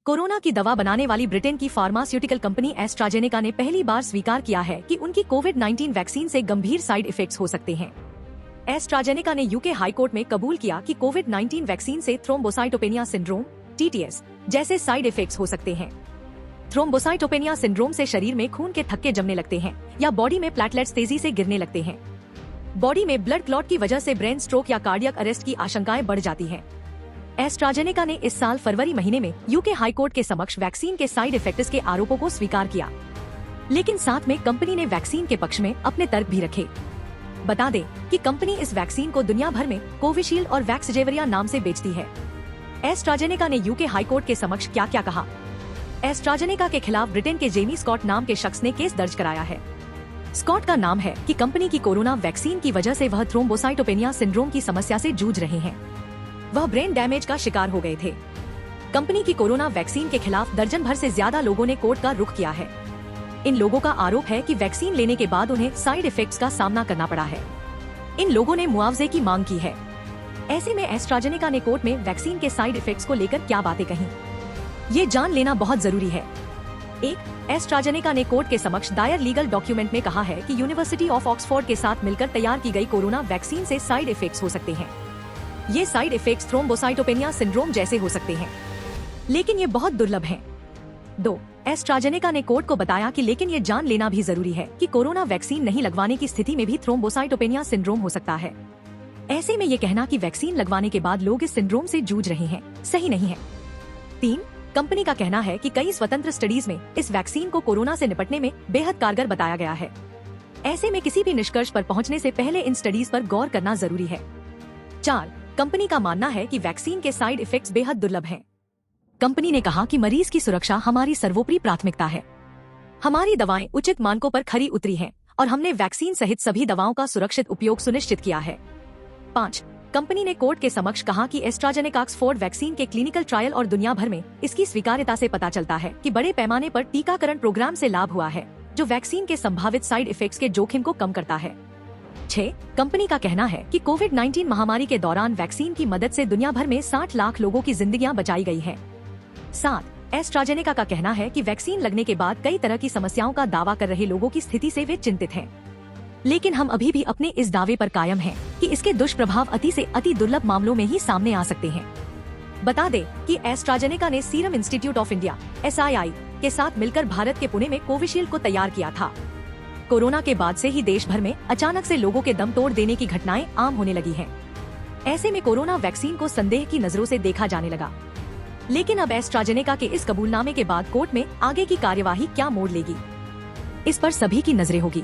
Corona की दवा बनाने वाली ब्रिटेन की फार्मास्यूटिकल कंपनी एस्ट्राजेनेका ने पहली बार स्वीकार किया है कि उनकी कोविड-19 वैक्सीन से गंभीर साइड इफेक्ट्स हो सकते हैं। एस्ट्राजेनेका ने यूके हाई कोर्ट में कबूल किया कि कोविड-19 वैक्सीन से थ्रोम्बोसाइटोपेनिया सिंड्रोम (TTS) जैसे साइड इफेक्ट्स हो सकते हैं। थ्रोम्बोसाइटोपेनिया सिंड्रोम से शरीर में खून के थक्के जमने लगते हैं या बॉडी में प्लेटलेट्स तेजी से गिरने लगते हैं। बॉडी में ब्लड क्लॉट की वजह से ब्रेन स्ट्रोक या कार्डियक अरेस्ट की आशंकाएं बढ़ जाती हैं। एस्ट्राजेनेका ने इस साल फरवरी महीने में यूके हाई कोर्ट के समक्ष वैक्सीन के साइड इफेक्ट्स के आरोपों को स्वीकार किया, लेकिन साथ में कंपनी ने वैक्सीन के पक्ष में अपने तर्क भी रखे। बता दें कि कंपनी इस वैक्सीन को दुनिया भर में कोविशील्ड और वैक्सजेवरिया नाम से बेचती है। एस्ट्राजेनेका ने यूके हाई कोर्ट के समक्ष क्या क्या कहा। एस्ट्राजेनेका के खिलाफ ब्रिटेन के जेमी स्कॉट नाम के शख्स ने केस दर्ज कराया है। स्कॉट का नाम है कि कंपनी की कोरोना वैक्सीन की वजह से वह थ्रोम्बोसाइटोपेनिया सिंड्रोम की समस्या से जूझ रहे हैं। वह ब्रेन डैमेज का शिकार हो गए थे। कंपनी की कोरोना वैक्सीन के खिलाफ दर्जन भर से ज्यादा लोगों ने कोर्ट का रुख किया है। इन लोगों का आरोप है कि वैक्सीन लेने के बाद उन्हें साइड इफेक्ट्स का सामना करना पड़ा है। इन लोगों ने मुआवजे की मांग की है। ऐसे में एस्ट्राजेनेका ने कोर्ट में वैक्सीन के साइड इफेक्ट्स को लेकर क्या बातें कही, ये जान लेना बहुत जरूरी है। एक, एस्ट्राजेनेका ने कोर्ट के समक्ष दायर लीगल डॉक्यूमेंट में कहा है कि यूनिवर्सिटी ऑफ ऑक्सफोर्ड के साथ मिलकर तैयार की गई कोरोना वैक्सीन से साइड इफेक्ट्स हो सकते हैं। ये साइड इफेक्ट्स थ्रोम्बोसाइटोपेनिया सिंड्रोम जैसे हो सकते हैं, लेकिन ये बहुत दुर्लभ हैं। 2, एस्ट्राजेनेका ने कोर्ट को बताया कि लेकिन ये जान लेना भी जरूरी है कि कोरोना वैक्सीन नहीं लगवाने की स्थिति में भी थ्रोम्बोसाइटोपेनिया सिंड्रोम हो सकता है। ऐसे में ये कहना कि वैक्सीन लगवाने के बाद लोग इस सिंड्रोम से जूझ रहे हैं, सही नहीं है। 3, कंपनी का कहना है कि कई स्वतंत्र स्टडीज में इस वैक्सीन को कोरोना से निपटने में बेहद कारगर बताया गया है। ऐसे में किसी भी निष्कर्ष पर पहुंचने से पहले इन स्टडीज पर गौर करना जरूरी है। 4, कंपनी का मानना है कि वैक्सीन के साइड इफेक्ट्स बेहद दुर्लभ हैं। कंपनी ने कहा कि मरीज की सुरक्षा हमारी सर्वोपरि प्राथमिकता है। हमारी दवाएं उचित मानकों पर खरी उतरी हैं और हमने वैक्सीन सहित सभी दवाओं का सुरक्षित उपयोग सुनिश्चित किया है। 5, कंपनी ने कोर्ट के समक्ष कहा कि एस्ट्राजेनेका ऑक्सफोर्ड वैक्सीन के क्लिनिकल ट्रायल और दुनिया भर में इसकी स्वीकार्यता से पता चलता है कि बड़े पैमाने पर टीकाकरण प्रोग्राम से लाभ हुआ है, जो वैक्सीन के संभावित साइड इफेक्ट्स के जोखिम को कम करता है। 6, कंपनी का कहना है कि कोविड-19 महामारी के दौरान वैक्सीन की मदद से दुनिया भर में 60 लाख लोगों की जिंदगियां बचाई गई हैं। 7, एस्ट्राजेनेका का कहना है कि वैक्सीन लगने के बाद कई तरह की समस्याओं का दावा कर रहे लोगों की स्थिति से वे चिंतित हैं, लेकिन हम अभी भी अपने इस दावे पर कायम हैं कि इसके दुष्प्रभाव अति से अति दुर्लभ मामलों में ही सामने आ सकते हैं। बता दें कि एस्ट्राजेनेका ने serum institute of India (SII) के साथ मिलकर भारत के पुणे में कोविशील्ड को तैयार किया था। कोरोना के बाद से ही देश भर में अचानक से लोगों के दम तोड़ देने की घटनाएं आम होने लगी हैं। ऐसे में कोरोना वैक्सीन को संदेह की नजरों से देखा जाने लगा, लेकिन अब एस्ट्राजेनेका के इस कबूलनामे के बाद कोर्ट में आगे की कार्यवाही क्या मोड़ लेगी, इस पर सभी की नजरें होगी।